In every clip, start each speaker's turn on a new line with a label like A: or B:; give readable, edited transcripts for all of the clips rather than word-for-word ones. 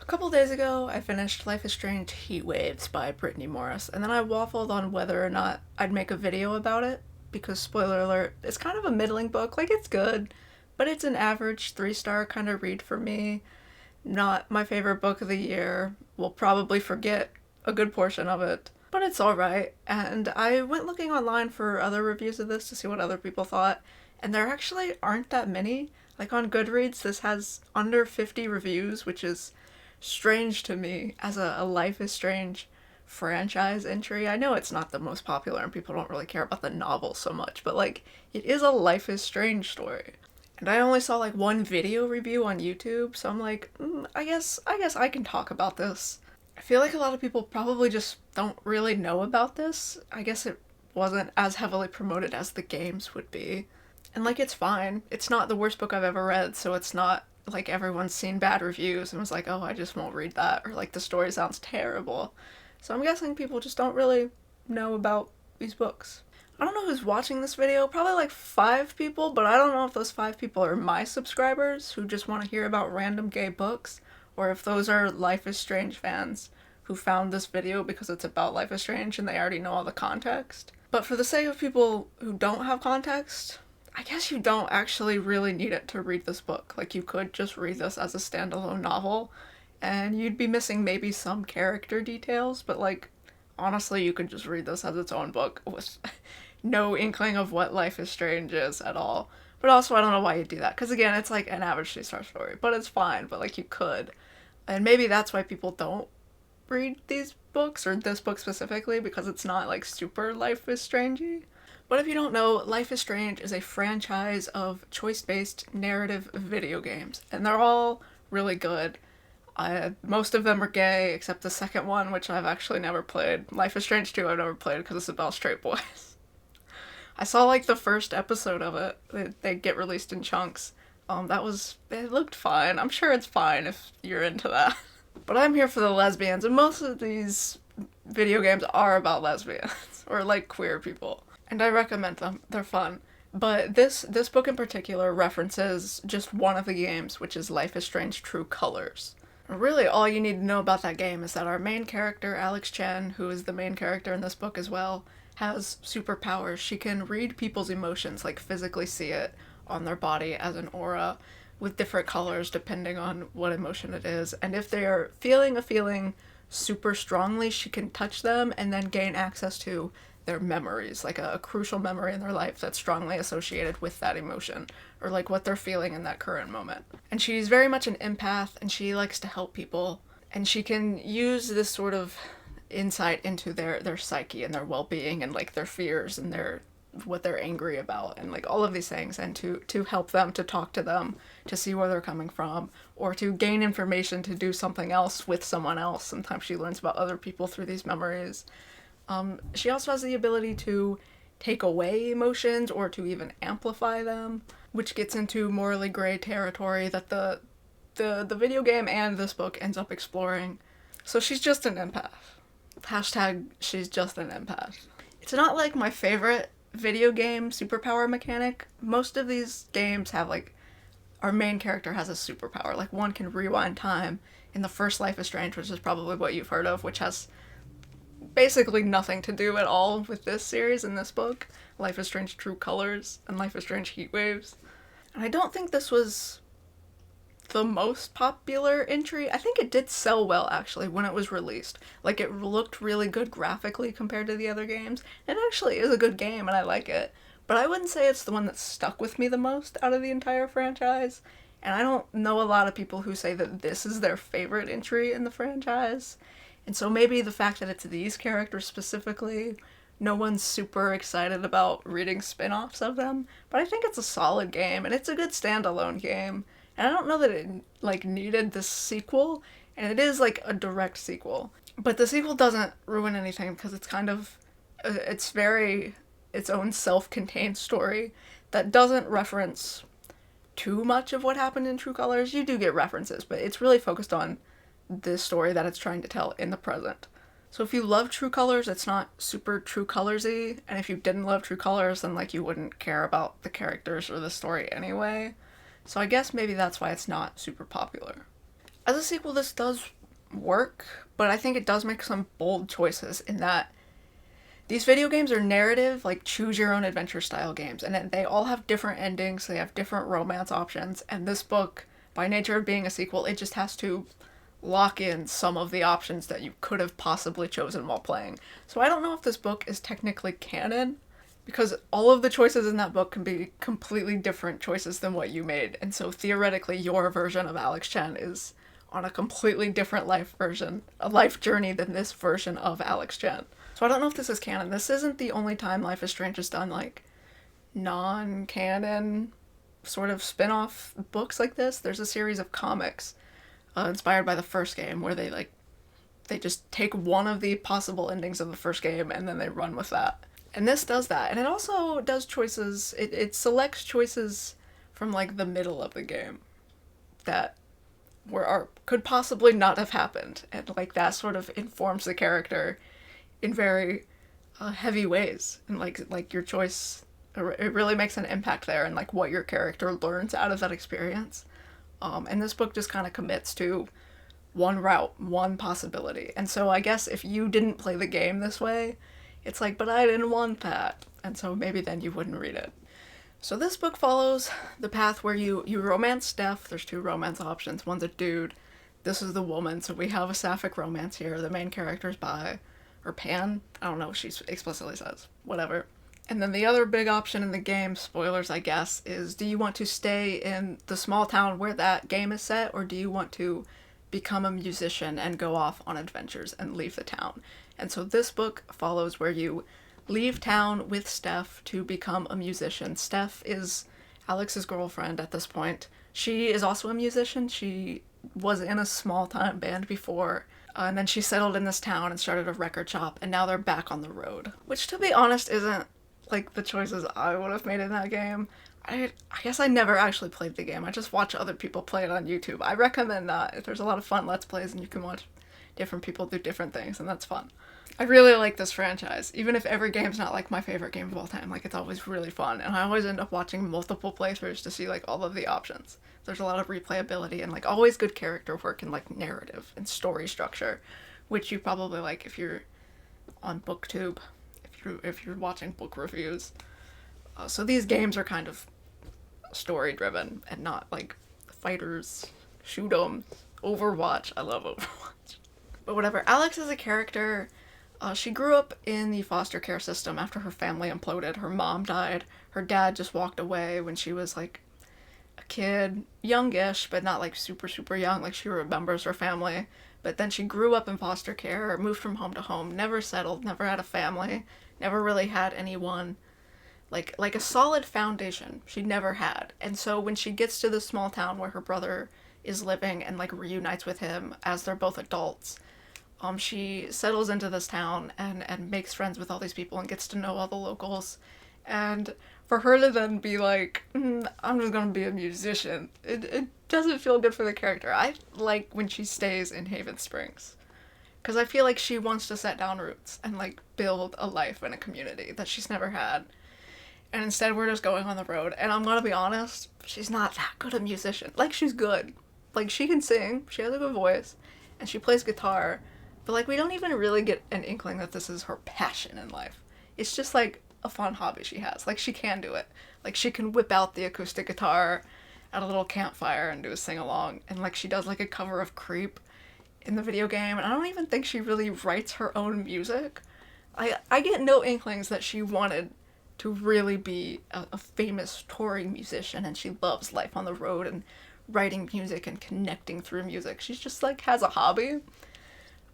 A: couple days ago, I finished Life is Strange Heatwaves by Brittney Morris, and then I waffled on whether or not I'd make a video about it, because, spoiler alert, it's kind of a middling book. Like, it's good, but it's an average 3-star kind of read for me. Not my favorite book of the year. We'll probably forget a good portion of it, but it's alright. And I went looking online for other reviews of this to see what other people thought, and there actually aren't that many. Like, on Goodreads, this has under 50 reviews, which is strange to me as a Life is Strange franchise entry. I know it's not the most popular and people don't really care about the novel so much, but like, it is a Life is Strange story. And I only saw like one video review on YouTube, so I'm like, I guess I can talk about this. I feel like a lot of people probably just don't really know about this. I guess it wasn't as heavily promoted as the games would be. And like, it's fine. It's not the worst book I've ever read, so it's not like everyone's seen bad reviews and was like, oh, I just won't read that, or like the story sounds terrible. So I'm guessing people just don't really know about these books. I don't know who's watching this video, probably like 5 people, but I don't know if those 5 people are my subscribers who just want to hear about random gay books, or if those are Life is Strange fans who found this video because it's about Life is Strange and they already know all the context. But for the sake of people who don't have context, I guess you don't actually really need it to read this book. Like, you could just read this as a standalone novel, and you'd be missing maybe some character details, but like, honestly, you could just read this as its own book with no inkling of what Life is Strange is at all. But also, I don't know why you do that, because again, it's like an average 3-star story, but it's fine, but like, you could. And maybe that's why people don't read these books, or this book specifically, because it's not like super Life is Strangey. But if you don't know, Life is Strange is a franchise of choice-based narrative video games, and they're all really good. Most of them are gay, except the second one, which I've actually never played. Life is Strange 2 I've never played because it's about straight boys. I saw like the first episode of it. They get released in chunks. It looked fine. I'm sure it's fine if you're into that. But I'm here for the lesbians, and most of these video games are about lesbians, or like queer people. And I recommend them. They're fun. But this book in particular references just one of the games, which is Life is Strange True Colors. Really, all you need to know about that game is that our main character, Alex Chen, who is the main character in this book as well, has superpowers. She can read people's emotions, like physically see it on their body as an aura, with different colors depending on what emotion it is. And if they are feeling a feeling super strongly, she can touch them and then gain access to their memories, like a crucial memory in their life that's strongly associated with that emotion, or like what they're feeling in that current moment. And she's very much an empath, and she likes to help people, and she can use this sort of insight into their psyche and their well-being and like their fears and their what they're angry about and like all of these things, and to help them, to talk to them, to see where they're coming from, or to gain information to do something else with someone else. Sometimes she learns about other people through these memories. She also has the ability to take away emotions or to even amplify them, which gets into morally gray territory that the video game and this book ends up exploring. So she's just an empath. Hashtag she's just an empath. It's not like my favorite video game superpower mechanic. Most of these games have like, our main character has a superpower. Like, one can rewind time in the first Life is Strange, which is probably what you've heard of, which has basically nothing to do at all with this series in this book. Life is Strange True Colors and Life is Strange Heatwaves. And I don't think this was the most popular entry. I think it did sell well, actually, when it was released. Like, it looked really good graphically compared to the other games. It actually is a good game, and I like it. But I wouldn't say it's the one that stuck with me the most out of the entire franchise. And I don't know a lot of people who say that this is their favorite entry in the franchise. And so maybe the fact that it's these characters specifically, no one's super excited about reading spin-offs of them. But I think it's a solid game, and it's a good standalone game. And I don't know that it like needed this sequel, and it is like a direct sequel. But the sequel doesn't ruin anything because it's kind of, it's very its own self-contained story that doesn't reference too much of what happened in True Colors. You do get references, but it's really focused on this story that it's trying to tell in the present. So if you love True Colors, it's not super True Colors-y, and if you didn't love True Colors, then like you wouldn't care about the characters or the story anyway. So I guess maybe that's why it's not super popular. As a sequel, this does work, but I think it does make some bold choices in that these video games are narrative, like choose your own adventure style games, and they all have different endings, they have different romance options, and this book, by nature of being a sequel, it just has to lock in some of the options that you could have possibly chosen while playing. So I don't know if this book is technically canon, because all of the choices in that book can be completely different choices than what you made, and so theoretically your version of Alex Chen is on a completely different a life journey than this version of Alex Chen. So I don't know if this is canon. This isn't the only time Life is Strange has done like non-canon sort of spin-off books like this. There's a series of comics inspired by the first game where they just take one of the possible endings of the first game and then they run with that. And this does that. And it also does choices, it selects choices from like the middle of the game that could possibly not have happened. And like that sort of informs the character in very heavy ways. And like your choice, it really makes an impact there and like what your character learns out of that experience. And this book just kind of commits to one route, one possibility. And so I guess if you didn't play the game this way, it's like, but I didn't want that. And so maybe then you wouldn't read it. So this book follows the path where you romance Steph. There's two romance options. One's a dude. This is the woman. So we have a sapphic romance here. The main character's bi. Or pan. I don't know what she explicitly says. Whatever. And then the other big option in the game, spoilers I guess, is do you want to stay in the small town where that game is set, or do you want to become a musician and go off on adventures and leave the town? And so this book follows where you leave town with Steph to become a musician. Steph is Alex's girlfriend at this point. She is also a musician. She was in a small-time band before, and then she settled in this town and started a record shop, and now they're back on the road. Which, to be honest, isn't like the choices I would have made in that game. I guess I never actually played the game. I just watch other people play it on YouTube. I recommend that. There's a lot of fun Let's Plays and you can watch different people do different things, and that's fun. I really like this franchise. Even if every game's not like my favorite game of all time, like it's always really fun, and I always end up watching multiple playthroughs to see like all of the options. There's a lot of replayability and like always good character work and like narrative and story structure, which you probably like if you're on BookTube, if you're watching book reviews. So these games are kind of story driven and not like fighters, shoot 'em, Overwatch. I love Overwatch. But whatever. Alex is a character. She grew up in the foster care system after her family imploded. Her mom died. Her dad just walked away when she was like a kid, youngish, but not like super, super young. Like she remembers her family. But then she grew up in foster care, moved from home to home, never settled, never had a family, never really had anyone like a solid foundation she never had. And so when she gets to this small town where her brother is living and like reunites with him as they're both adults, she settles into this town and makes friends with all these people and gets to know all the locals. And for her to then be like, I'm just gonna be a musician, it doesn't feel good for the character. I like when she stays in Haven Springs, because I feel like she wants to set down roots and like build a life in a community that she's never had. And instead we're just going on the road. And I'm gonna be honest, she's not that good a musician. Like, she's good. Like, she can sing, she has a good voice, and she plays guitar. But like, we don't even really get an inkling that this is her passion in life. It's just like a fun hobby she has. Like, she can do it. Like, she can whip out the acoustic guitar at a little campfire and do a sing-along. And like, she does like a cover of Creep in the video game. And I don't even think she really writes her own music. I get no inklings that she wanted to really be a famous touring musician, and she loves life on the road and writing music and connecting through music. She's just like has a hobby.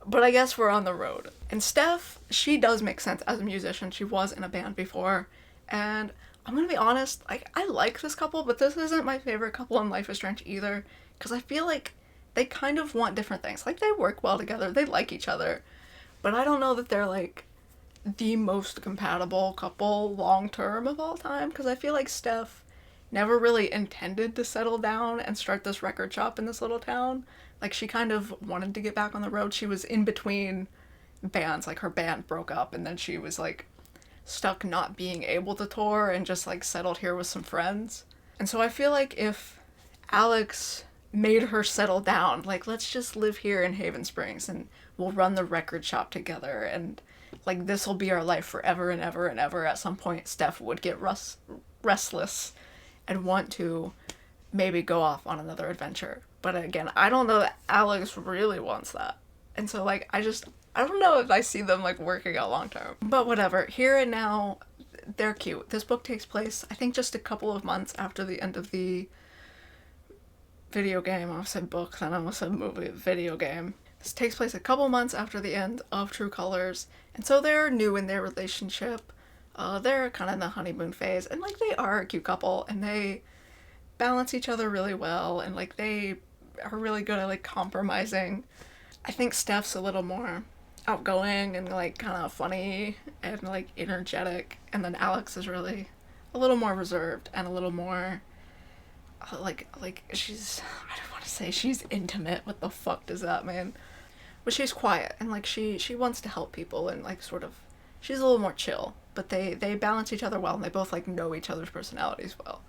A: But I guess we're on the road. And Steph, she does make sense as a musician. She was in a band before. And I'm gonna be honest, I like this couple, but this isn't my favorite couple in Life is Strange either. Because I feel like they kind of want different things. Like, they work well together, they like each other. But I don't know that they're like the most compatible couple long term of all time, because I feel like Steph never really intended to settle down and start this record shop in this little town. Like, she kind of wanted to get back on the road. She was in between bands. Like, her band broke up and then she was like stuck not being able to tour and just like settled here with some friends. And so I feel like if Alex made her settle down. Like, let's just live here in Haven Springs and we'll run the record shop together, and like this will be our life forever and ever and ever. At some point, Steph would get restless and want to maybe go off on another adventure. But again, I don't know that Alex really wants that. And so, like, I don't know if I see them, like, working out long term. But whatever. Here and now, they're cute. This book takes place, I think, just a couple of months after the end of the video game. I almost said book, then I almost said movie. Video game. This takes place a couple months after the end of True Colors. And so they're new in their relationship. They're kind of in the honeymoon phase. And, like, they are a cute couple. And they balance each other really well. And, like, they are really good at, like, compromising. I think Steph's a little more outgoing and, like, kind of funny and, like, energetic, and then Alex is really a little more reserved and a little more like she's, I don't want to say she's intimate, what the fuck does that mean, but she's quiet and, like, she wants to help people, and, like, sort of she's a little more chill, but they balance each other well, and they both, like, know each other's personalities well,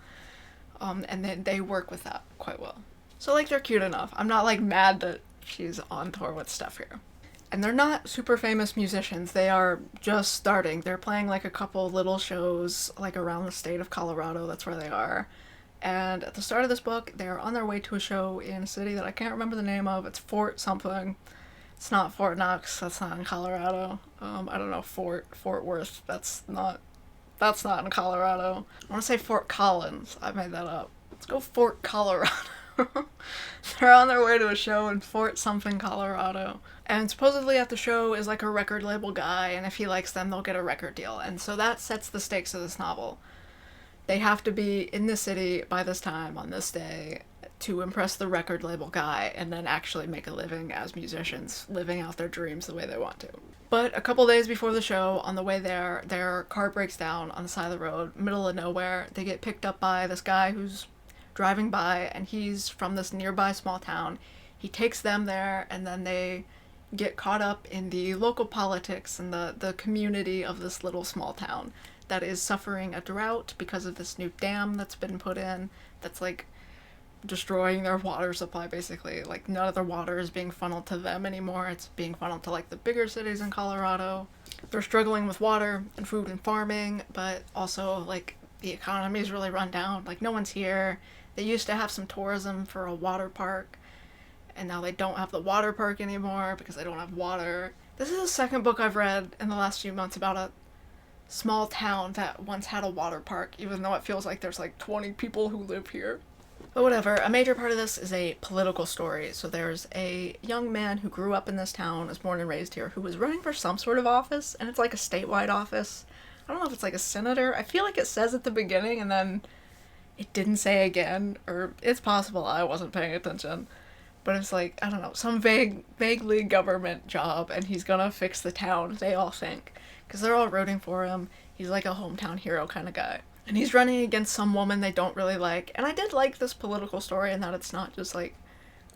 A: and then they work with that quite well. So, like, they're cute enough. I'm not, like, mad that she's on tour with Steph here. And they're not super famous musicians. They are just starting. They're playing, like, a couple little shows, like, around the state of Colorado. That's where they are. And at the start of this book, they're on their way to a show in a city that I can't remember the name of. It's Fort something. It's not Fort Knox. That's not in Colorado. I don't know, Fort Worth. That's not in Colorado. I want to say Fort Collins. I made that up. Let's go Fort Colorado. They're on their way to a show in Fort something, Colorado. And supposedly at the show is, like, a record label guy, and if he likes them, they'll get a record deal. And so that sets the stakes of this novel. They have to be in the city by this time, on this day, to impress the record label guy, and then actually make a living as musicians, living out their dreams the way they want to. But a couple days before the show, on the way there, their car breaks down on the side of the road, middle of nowhere. They get picked up by this guy who's driving by, and he's from this nearby small town. He takes them there, and then they get caught up in the local politics and the community of this little small town that is suffering a drought because of this new dam that's been put in that's, like, destroying their water supply, basically. Like, none of their water is being funneled to them anymore. It's being funneled to, like, the bigger cities in Colorado. They're struggling with water and food and farming, but also, like, the economy is really run down. Like, no one's here. They used to have some tourism for a water park, and now they don't have the water park anymore because they don't have water. This is the second book I've read in the last few months about a small town that once had a water park, even though it feels like there's, like, 20 people who live here. But whatever, a major part of this is a political story. So there's a young man who grew up in this town, was born and raised here, who was running for some sort of office, and it's like a statewide office. I don't know if it's like a senator. I feel like it says at the beginning, and then it didn't say again, or it's possible I wasn't paying attention. But it's like, I don't know, some vaguely government job, and he's gonna fix the town, they all think. Because they're all rooting for him. He's like a hometown hero kind of guy. And he's running against some woman they don't really like. And I did like this political story in that it's not just, like,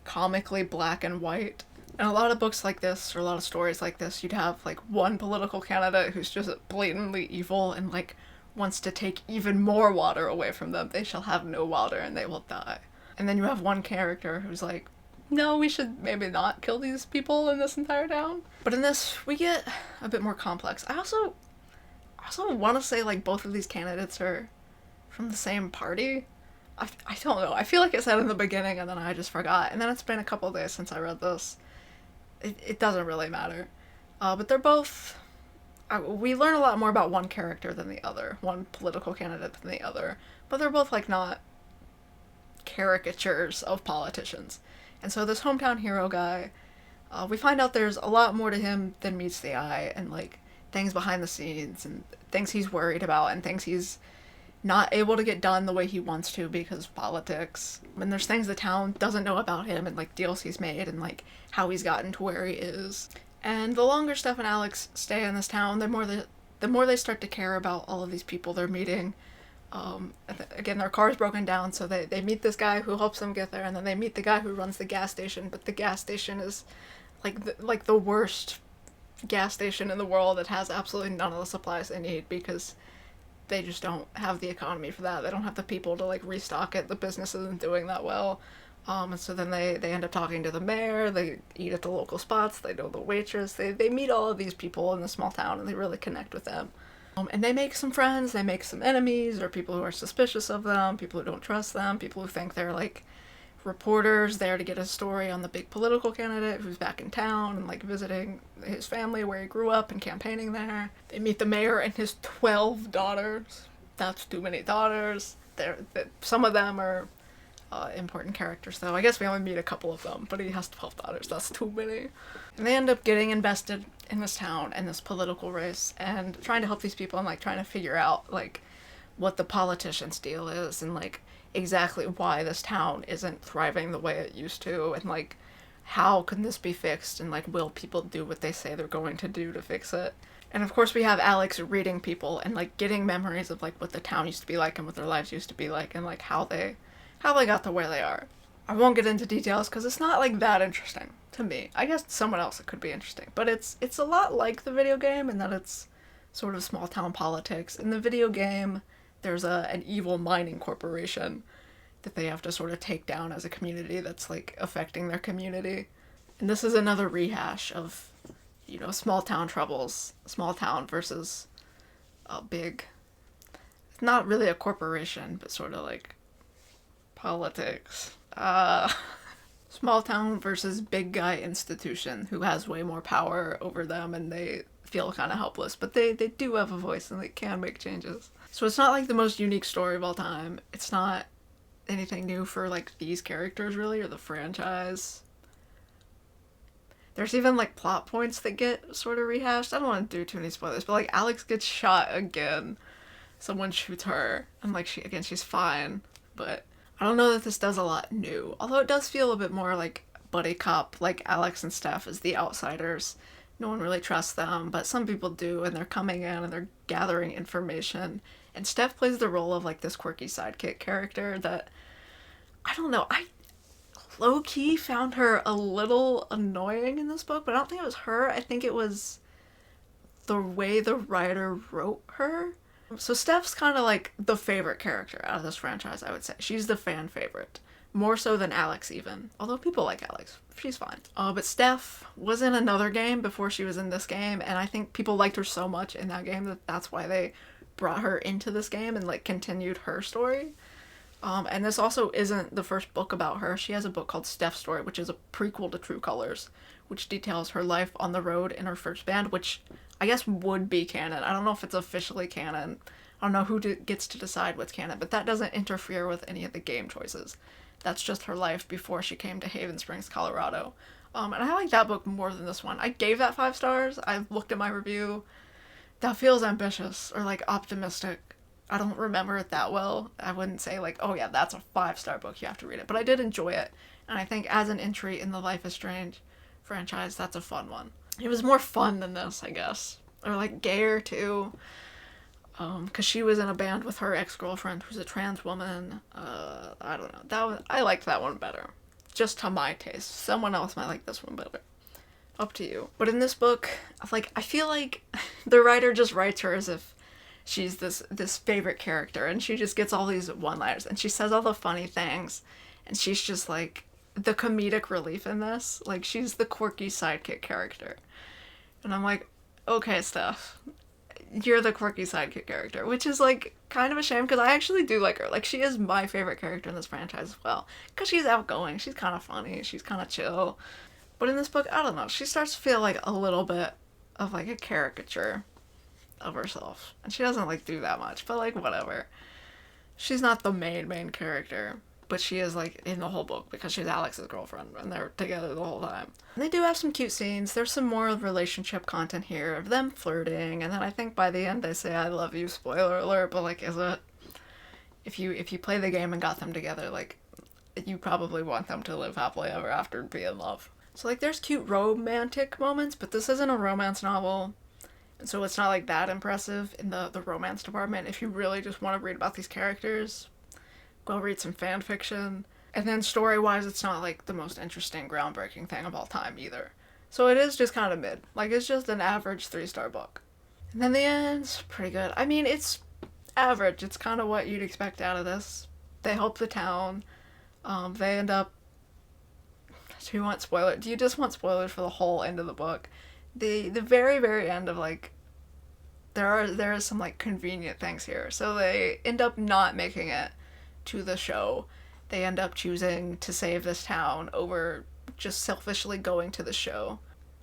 A: comically black and white. In a lot of books like this, or a lot of stories like this, you'd have, like, one political candidate who's just blatantly evil and, like, wants to take even more water away from them. They shall have no water and they will die. And then you have one character who's like, no, we should maybe not kill these people in this entire town. But in this, we get a bit more complex. I also want to say, like, both of these candidates are from the same party. I don't know. I feel like it said in the beginning and then I just forgot. And then it's been a couple days since I read this. It doesn't really matter. But they're both... we learn a lot more about one character than the other. One political candidate than the other. But they're both, like, not caricatures of politicians. And so this hometown hero guy, we find out there's a lot more to him than meets the eye, and, like, things behind the scenes, and things he's worried about, and things he's not able to get done the way he wants to because of politics. And there's things the town doesn't know about him, and, like, deals he's made, and, like, how he's gotten to where he is. And the longer Steph and Alex stay in this town, the more they start to care about all of these people they're meeting. Again, their car's broken down, so they meet this guy who helps them get there, and then they meet the guy who runs the gas station, but the gas station is like the worst gas station in the world. It has absolutely none of the supplies they need because they just don't have the economy for that. They don't have the people to, like, restock it. The business isn't doing that well. And so then they end up talking to the mayor, they eat at the local spots, they know the waitress, they meet all of these people in the small town and they really connect with them. And they make some friends, they make some enemies, or people who are suspicious of them, people who don't trust them, people who think they're like reporters there to get a story on the big political candidate who's back in town and like visiting his family where he grew up and campaigning there. They meet the mayor and his 12 daughters. That's too many daughters. Some of them are important characters, though. I guess we only meet a couple of them, but he has 12 daughters. That's too many. And they end up getting invested in this town and this political race and trying to help these people and like trying to figure out like what the politician's deal is and like exactly why this town isn't thriving the way it used to and like how can this be fixed and like will people do what they say they're going to do to fix it. And of course we have Alex reading people and like getting memories of like what the town used to be like and what their lives used to be like and like how they got to where they are. I won't get into details because it's not like that interesting to me. I guess to someone else it could be interesting, but it's a lot like the video game in that it's sort of small town politics. In the video game, there's an evil mining corporation that they have to sort of take down as a community that's like affecting their community. And this is another rehash of, you know, small town troubles, small town versus a big, it's not really a corporation, but sort of like politics. Small town versus big guy institution who has way more power over them and they feel kind of helpless, but they do have a voice and they can make changes. So it's not like the most unique story of all time. It's not anything new for like these characters really or the franchise. There's even like plot points that get sort of rehashed. I don't want to do too many spoilers, but like Alex gets shot again. Someone shoots her and like she's fine, but I don't know that this does a lot new. Although it does feel a bit more like buddy cop, like Alex and Steph as the outsiders. No one really trusts them, but some people do, and they're coming in and they're gathering information. And Steph plays the role of like this quirky sidekick character that, I don't know, I low-key found her a little annoying in this book, but I don't think it was her. I think it was the way the writer wrote her. So Steph's kind of like the favorite character out of this franchise, I would say. She's the fan favorite. More so than Alex even. Although people like Alex. She's fine. But Steph was in another game before she was in this game, and I think people liked her so much in that game that that's why they brought her into this game and like continued her story. And this also isn't the first book about her. She has a book called Steph's Story, which is a prequel to True Colors, which details her life on the road in her first band, which I guess would be canon. I don't know if it's officially canon. I don't know who gets to decide what's canon, but that doesn't interfere with any of the game choices. That's just her life before she came to Haven Springs, Colorado. And I like that book more than this one. I gave that 5 stars. I looked at my review. That feels ambitious or like optimistic. I don't remember it that well. I wouldn't say like, oh yeah, that's a 5-star book, you have to read it. But I did enjoy it. And I think as an entry in the Life is Strange franchise, that's a fun one. It was more fun than this, I guess. Or like gayer too. Because she was in a band with her ex-girlfriend who's a trans woman. I don't know. I liked that one better. Just to my taste. Someone else might like this one better. Up to you. But in this book, like, I feel like the writer just writes her as if she's this favorite character, and she just gets all these one-liners, and she says all the funny things, and she's just like the comedic relief in this. Like, she's the quirky sidekick character. And I'm like, okay, Steph, you're the quirky sidekick character, which is like kind of a shame because I actually do like her. Like, she is my favorite character in this franchise as well because she's outgoing, she's kind of funny, she's kind of chill. But in this book, I don't know, she starts to feel like a little bit of like a caricature of herself, and she doesn't like do that much, but like whatever. She's not the main character, but she is like in the whole book because she's Alex's girlfriend and they're together the whole time. And they do have some cute scenes. There's some more relationship content here of them flirting, and then I think by the end they say I love you, spoiler alert, but like, is it, if you play the game and got them together, like, you probably want them to live happily ever after and be in love. So like, there's cute romantic moments, but this isn't a romance novel, and so it's not like that impressive in the romance department. If you really just want to read about these characters, go read some fan fiction. And then story-wise, it's not like the most interesting, groundbreaking thing of all time either. So it is just kind of mid. Like, it's just an average 3-star book. And then the end's pretty good. I mean, it's average. It's kind of what you'd expect out of this. They help the town. They end up Do you want spoilers? Do you just want spoilers for the whole end of the book? The very, very end of, like, there are some, like, convenient things here. So they end up not making it to the show. They end up choosing to save this town over just selfishly going to the show.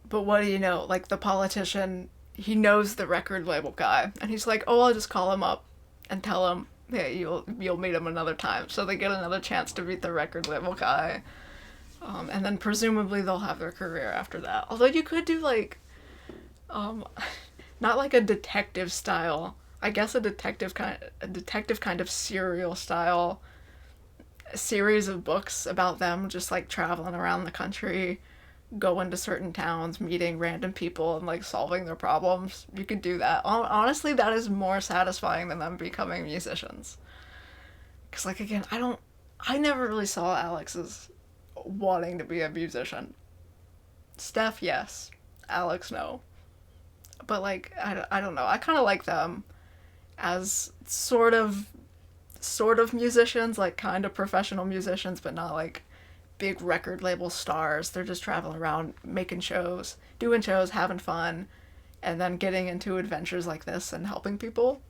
A: But what do you know? Like, the politician, he knows the record label guy, and he's like, oh, I'll just call him up and tell him, yeah, you'll meet him another time. So they get another chance to meet the record label guy. And then presumably they'll have their career after that. Although you could do, like, not like a detective style, I guess a detective kind of serial style series of books about them just, like, traveling around the country, going to certain towns, meeting random people, and, like, solving their problems. You could do that. Honestly, that is more satisfying than them becoming musicians. Because, like, again, I never really saw Alex as wanting to be a musician. Steph, yes. Alex, no. But, like, I don't know. I kind of like them as sort of musicians, like, kind of professional musicians, but not, like, big record label stars. They're just traveling around, making shows, doing shows, having fun, and then getting into adventures like this and helping people.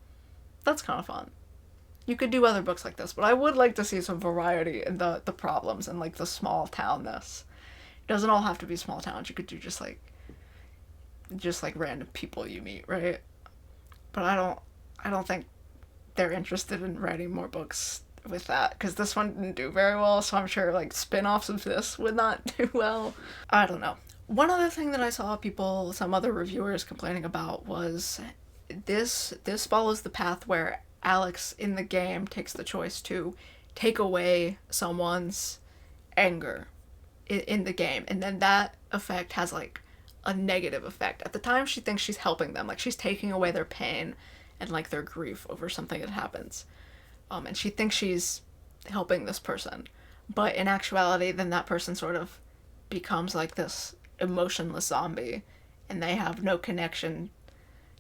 A: That's kind of fun. You could do other books like this, but I would like to see some variety in the problems and, like, the small townness. It doesn't all have to be small towns. You could do just like random people you meet, right? But I don't think they're interested in writing more books with that, because this one didn't do very well, so I'm sure, like, spin-offs of this would not do well. I don't know. One other thing that I saw some other reviewers complaining about was this follows the path where Alex in the game takes the choice to take away someone's anger in the game, and then that effect has, like, a negative effect. At the time, she thinks she's helping them, like, she's taking away their pain and, like, their grief over something that happens. And she thinks she's helping this person. But in actuality, then that person sort of becomes, like, this emotionless zombie, and they have no connection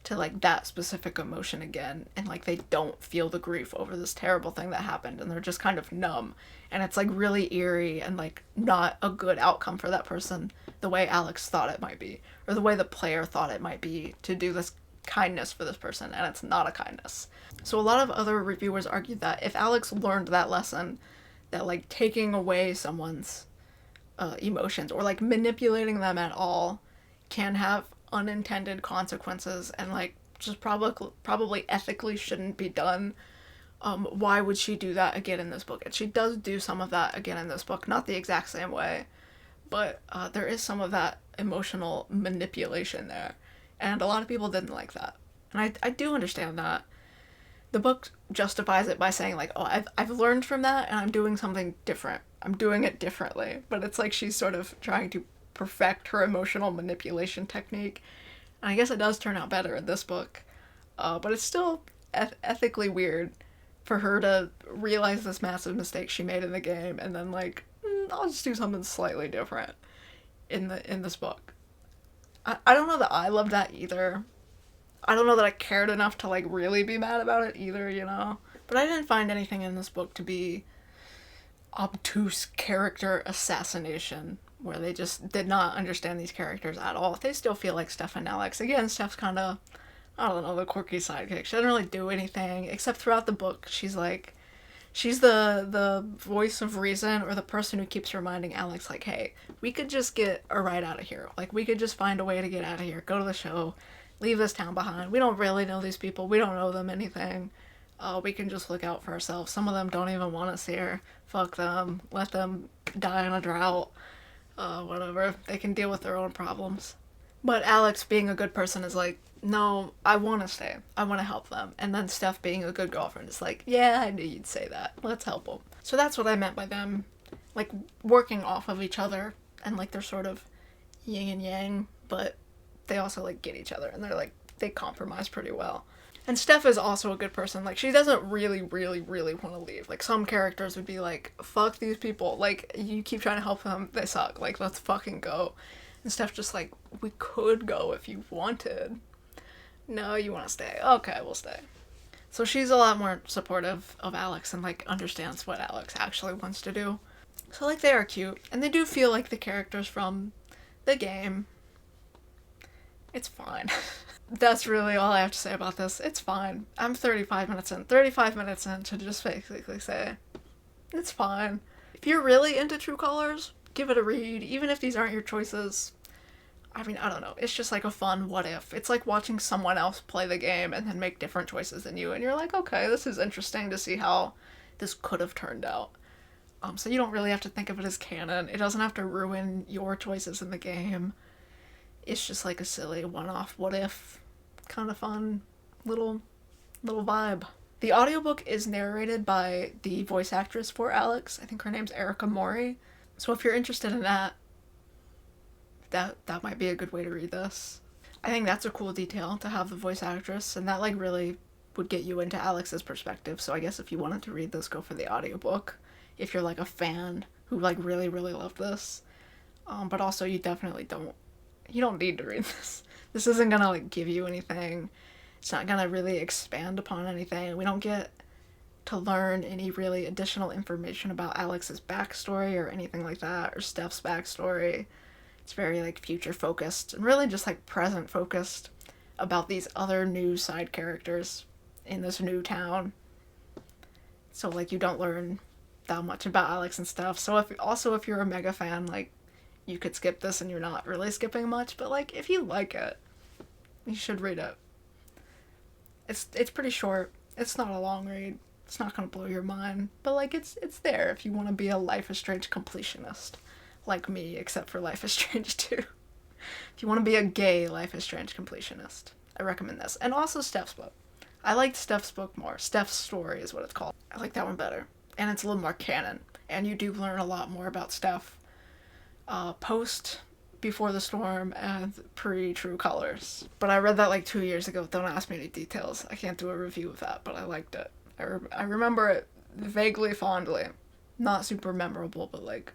A: to, like, that specific emotion again, and, like, they don't feel the grief over this terrible thing that happened, and they're just kind of numb. And it's, like, really eerie and, like, not a good outcome for that person, the way Alex thought it might be, or the way the player thought it might be, to do this kindness for this person, and it's not a kindness. So a lot of other reviewers argued that if Alex learned that lesson, that, like, taking away someone's emotions, or, like, manipulating them at all, can have unintended consequences, and, like, just probably ethically shouldn't be done. Why would she do that again in this book? And she does do some of that again in this book, not the exact same way, but there is some of that emotional manipulation there, and a lot of people didn't like that. And I do understand that. The book justifies it by saying, like, oh, I've learned from that, and I'm doing something different. I'm doing it differently. But it's like she's sort of trying to perfect her emotional manipulation technique. And I guess it does turn out better in this book. But it's still ethically weird for her to realize this massive mistake she made in the game, and then, like, I'll just do something slightly different in this book. I don't know that I loved that either. I don't know that I cared enough to, like, really be mad about it either, you know? But I didn't find anything in this book to be obtuse character assassination, where they just did not understand these characters at all. They still feel like Steph and Alex. Again, Steph's kind of, I don't know, the quirky sidekick. She doesn't really do anything, except throughout the book, she's the voice of reason, or the person who keeps reminding Alex, like, hey, we could just get a ride out of here. Like, we could just find a way to get out of here, go to the show, leave this town behind. We don't really know these people. We don't owe them anything. We can just look out for ourselves. Some of them don't even want us here. Fuck them. Let them die in a drought. Whatever. They can deal with their own problems. But Alex, being a good person, is like, no, I want to stay. I want to help them. And then Steph, being a good girlfriend, is like, yeah, I knew you'd say that. Let's help them. So that's what I meant by them, like, working off of each other, and, like, they're sort of yin and yang, but they also, like, get each other, and they're, like, they compromise pretty well. And Steph is also a good person. Like, she doesn't really, really, really want to leave. Like, some characters would be like, fuck these people. Like, you keep trying to help them, they suck. Like, let's fucking go. And Steph's just like, we could go if you wanted. No, you want to stay. Okay, we'll stay. So she's a lot more supportive of Alex and, like, understands what Alex actually wants to do. So, like, they are cute, and they do feel like the characters from the game. It's fine. That's really all I have to say about this. It's fine. I'm 35 minutes in. 35 minutes in to just basically say, it's fine. If you're really into True Colors, give it a read, even if these aren't your choices. I mean, I don't know. It's just like a fun what if. It's like watching someone else play the game and then make different choices than you, and you're like, okay, this is interesting to see how this could have turned out. So you don't really have to think of it as canon. It doesn't have to ruin your choices in the game. It's just like a silly one-off what if kind of fun little vibe. The audiobook is narrated by the voice actress for Alex. I think her name's Erica Mori. So if you're interested in that, that might be a good way to read this. I think that's a cool detail to have the voice actress, and that like really would get you into Alex's perspective. So I guess if you wanted to read this, go for the audiobook. If you're like a fan who like really loved this, but also you definitely don't need to read this. This isn't gonna like give you anything. It's not gonna really expand upon anything. We don't get to learn any really additional information about Alex's backstory or anything like that, or Steph's backstory. It's very like future focused and really just like present focused about these other new side characters in this new town. So like you don't learn that much about Alex and stuff. So if you're a mega fan, like you could skip this and you're not really skipping much, but like if you like it, you should read it. It's pretty short. It's not a long read. It's not gonna blow your mind, but like it's there if you want to be a Life is Strange completionist, like me, except for Life is Strange 2. If you want to be a gay Life is Strange completionist, I recommend this. And also Steph's book. I liked Steph's book more. Steph's story is what it's called. I like that one better, and it's a little more canon. And you do learn a lot more about Steph, post Before the Storm and pre True Colors. But I read that like 2 years ago. Don't ask me any details. I can't do a review of that, but I liked it. I remember it vaguely fondly. Not super memorable, but like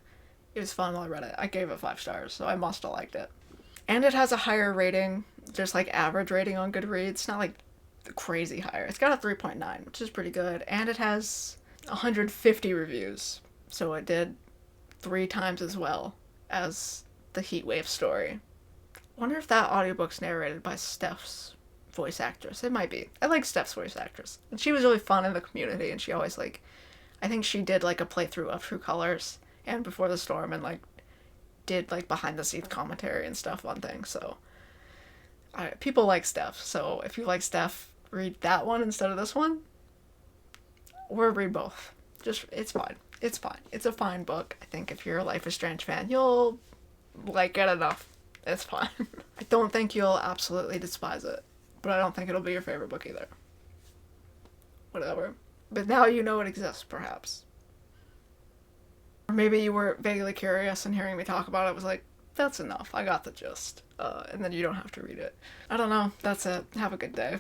A: it was fun while I read it. I gave it 5 stars, so I must have liked it. And it has a higher rating, just like average rating on Goodreads. Not like crazy higher. It's got a 3.9, which is pretty good. And it has 150 reviews. So it did 3 times as well as the Heatwave story. I wonder if that audiobook's narrated by Steph's voice actress. It might be. I like Steph's voice actress. And she was really fun in the community, and she always like, I think she did like a playthrough of True Colors and Before the Storm, and like did like behind the scenes commentary and stuff on things. So people like Steph. So if you like Steph, read that one instead of this one, or read both. Just it's fine. It's fine. It's a fine book. I think if you're a Life is Strange fan, you'll like it enough. It's fine. I don't think you'll absolutely despise it, but I don't think it'll be your favorite book either. Whatever. But now you know it exists, perhaps. Or maybe you were vaguely curious and hearing me talk about it was like, that's enough. I got the gist. And then you don't have to read it. I don't know. That's it. Have a good day.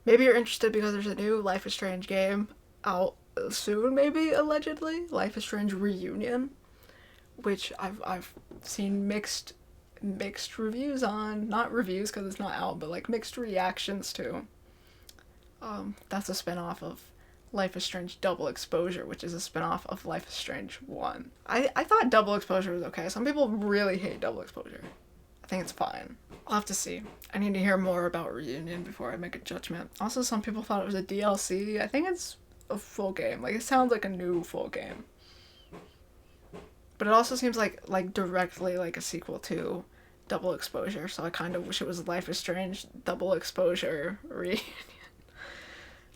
A: Maybe you're interested because there's a new Life is Strange game out soon, maybe, allegedly. Life is Strange Reunion, which I've seen mixed reviews on. Not reviews because it's not out, but like mixed reactions to. That's a spin-off of Life is Strange Double Exposure, which is a spin-off of Life is Strange 1. I thought Double Exposure was okay. Some people really hate Double Exposure. I think it's fine. I'll have to see. I need to hear more about Reunion before I make a judgment. Also, some people thought it was a DLC. I think it's a full game. Like, it sounds like a new full game. But it also seems like directly like a sequel to Double Exposure, so I kind of wish it was Life is Strange Double Exposure Reunion.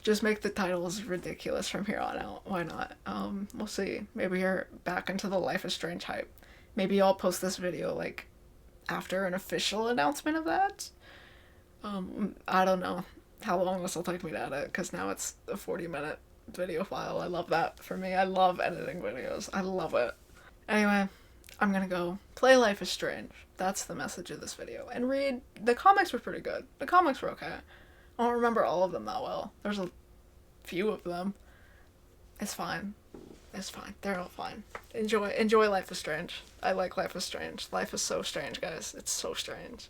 A: Just make the titles ridiculous from here on out. Why not? We'll see. Maybe you're back into the Life is Strange hype. Maybe I'll post this video like after an official announcement of that. I don't know how long this will take me to edit, because now it's a 40-minute video file. I love that for me. I love editing videos. I love it. Anyway, I'm gonna go play Life is Strange. That's the message of this video. And read. The comics were pretty good. The comics were okay. I don't remember all of them that well. There's a few of them. It's fine. It's fine. They're all fine. Enjoy Life is Strange. I like Life is Strange. Life is so strange, guys. It's so strange.